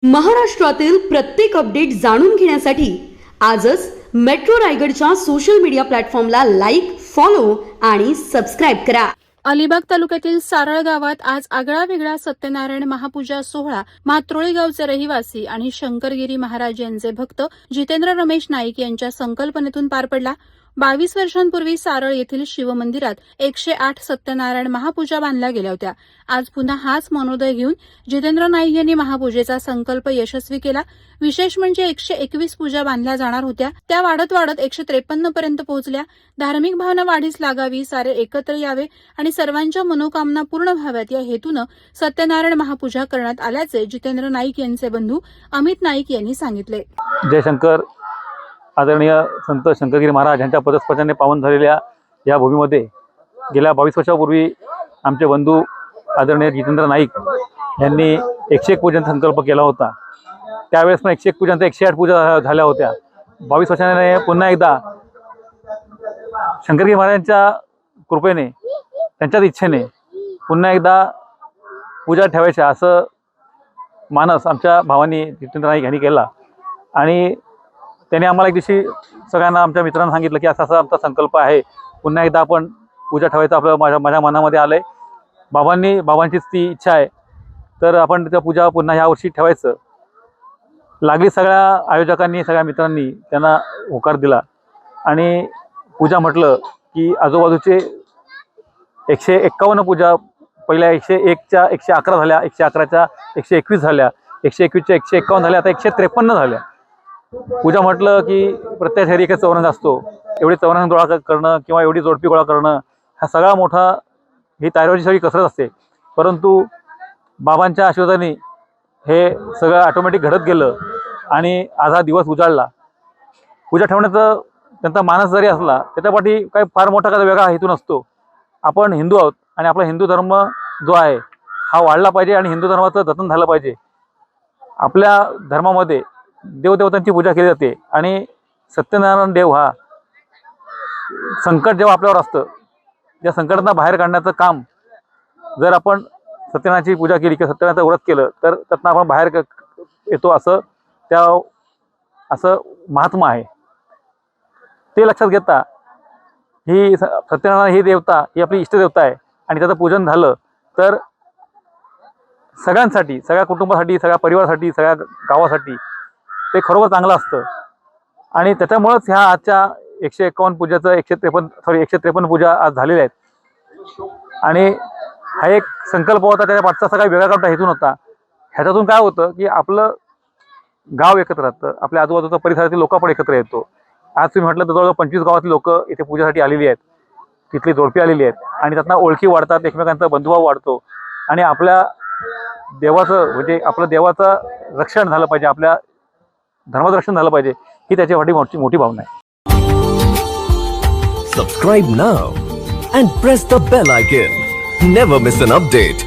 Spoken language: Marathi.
महाराष्ट्रातील प्रत्येक अपडेट जाणून घेण्यासाठी आजच मेट्रो रायगडच्या सोशल मीडिया प्लॅटफॉर्मला लाईक, फॉलो आणि सबस्क्राईब करा. अलिबाग तालुक्यातील सारळ गावात आज आगळा वेगळा सत्यनारायण महापूजा सोहळा मात्रोळी गावचे रहिवासी आणि शंकरगिरी महाराज यांचे भक्त जितेंद्र रमेश नाईक यांच्या संकल्पनेतून पार पडला. 22 वर्षांपूर्वी सारळ येथील शिवमंदिरात 108 सत्यनारायण महापूजा बांधल्या गेल्या होत्या. आज पुन्हा हाच मनोदय घेऊन जितेंद्र नाईक यांनी महापूजेचा संकल्प यशस्वी केला. विशेष म्हणजे 121 पूजा बांधल्या जाणार होत्या, त्या वाढत वाढत 153 पर्यंत पोहोचल्या. धार्मिक भावना वाढीस लागावी, सारे एकत्र यावे आणि सर्वांच्या मनोकामना पूर्ण व्हाव्यात या हेतूनं सत्यनारायण महापूजा करण्यात आल्याचे जितेंद्र नाईक यांचे बंधू अमित नाईक यांनी सांगितले. जयशंकर आदरणीय संत शंकरगिरी महाराज यांच्या पदस्पर्शाने पावन झालेल्या या भूमीमध्ये गेल्या 22 वर्षापूर्वी आमचे बंधू आदरणीय जितेंद्र नाईक यांनी 101 पूजनचा संकल्प केला होता. त्यावेळेस पण 101 पूजनचा 108 पूजा झाल्या होत्या. 22 वर्षाने पुन्हा एकदा शंकरगिरी महाराजांच्या कृपेने, त्यांच्याच इच्छेने पुन्हा एकदा पूजा ठेवायच्या असं मानस आमच्या भावांनी जितेंद्र नाईक यांनी केला. आणि त्याने आम्हाला एक दिवशी सगळ्यांना, आमच्या मित्रांना सांगितलं की असा आमचा संकल्प आहे, पुन्हा एकदा आपण पूजा ठेवायचं आपलं माझ्या मनामध्ये आलं आहे. बाबांचीच ती इच्छा आहे, तर आपण त्या पूजा पुन्हा ह्या वर्षी ठेवायचं. लागली सगळ्या आयोजकांनी, सगळ्या मित्रांनी त्यांना होकार दिला आणि पूजा म्हटलं की आजूबाजूचे 151 पूजा, पहिल्या 101च्या 111 झाल्या, 111च्या 121 झाल्या, 121च्या 151 झाल्या, आता 153 झाल्या. पूजा म्हटलं की प्रत्येक घरी एकच चौरंग असतो. एवढी चौरंग गोळा करणं किंवा एवढी जोडपी गोळा करणं हा सगळा मोठा, ही तयारीची सगळी कसरत असते. परंतु बाबांच्या आशीर्वादाने हे सगळं ऑटोमॅटिक घडत गेलं आणि आज हा दिवस उजाडला. पूजा ठेवण्याचा त्यांचा मानस जरी असला, त्याच्यापाठी काही फार मोठा काही वेगळा हेतू नसतो. आपण हिंदू आहोत आणि आपला हिंदू धर्म जो आहे हा वाढला पाहिजे आणि हिंदू धर्माचं जतन झालं पाहिजे. आपल्या धर्मामध्ये देवदेवतांची पूजा केली जाते आणि सत्यनारायण देव हा संकट जेव्हा आपल्यावर असतं, त्या संकटांना बाहेर काढण्याचं काम जर आपण सत्यनारायणाची पूजा केली किंवा सत्यनारायणाचं व्रत केलं तर त्यातनं आपण बाहेर येतो, असं महात्मा आहे. ते लक्षात घेता ही सत्यनारायण ही देवता ही आपली इष्टदेवता आहे आणि त्याचं पूजन झालं तर सगळ्यांसाठी, सगळ्या कुटुंबासाठी, सगळ्या परिवारासाठी, सगळ्या गावासाठी ते खरोखर चांगलं असतं. आणि त्याच्यामुळंच ह्या आजच्या 151 पूजाचं 153 पूजा आज झालेल्या आहेत. आणि हा एक संकल्प होता, त्याच्या पाठचा सगळा वेगळा काढता हेतून होता. ह्याच्यातून काय होतं की आपलं गाव एकत्र राहतं, आपल्या आजूबाजूचा परिसरातील लोक पण एकत्र येतो. आज तुम्ही म्हटलं तर जवळजवळ 25 गावातील लोक इथे पूजेसाठी आलेली आहेत, तिथली जोडपी आलेली आहेत आणि त्यातनं ओळखी वाढतात, एकमेकांचा बंधुभाव वाढतो आणि आपल्या देवाचं, म्हणजे आपलं देवाचं रक्षण झालं पाहिजे, आपल्या धर्माचं रक्षण झालं पाहिजे, ही त्याच्यासाठी मोठी भावना आहे. Subscribe now and press the bell icon. Never miss an update.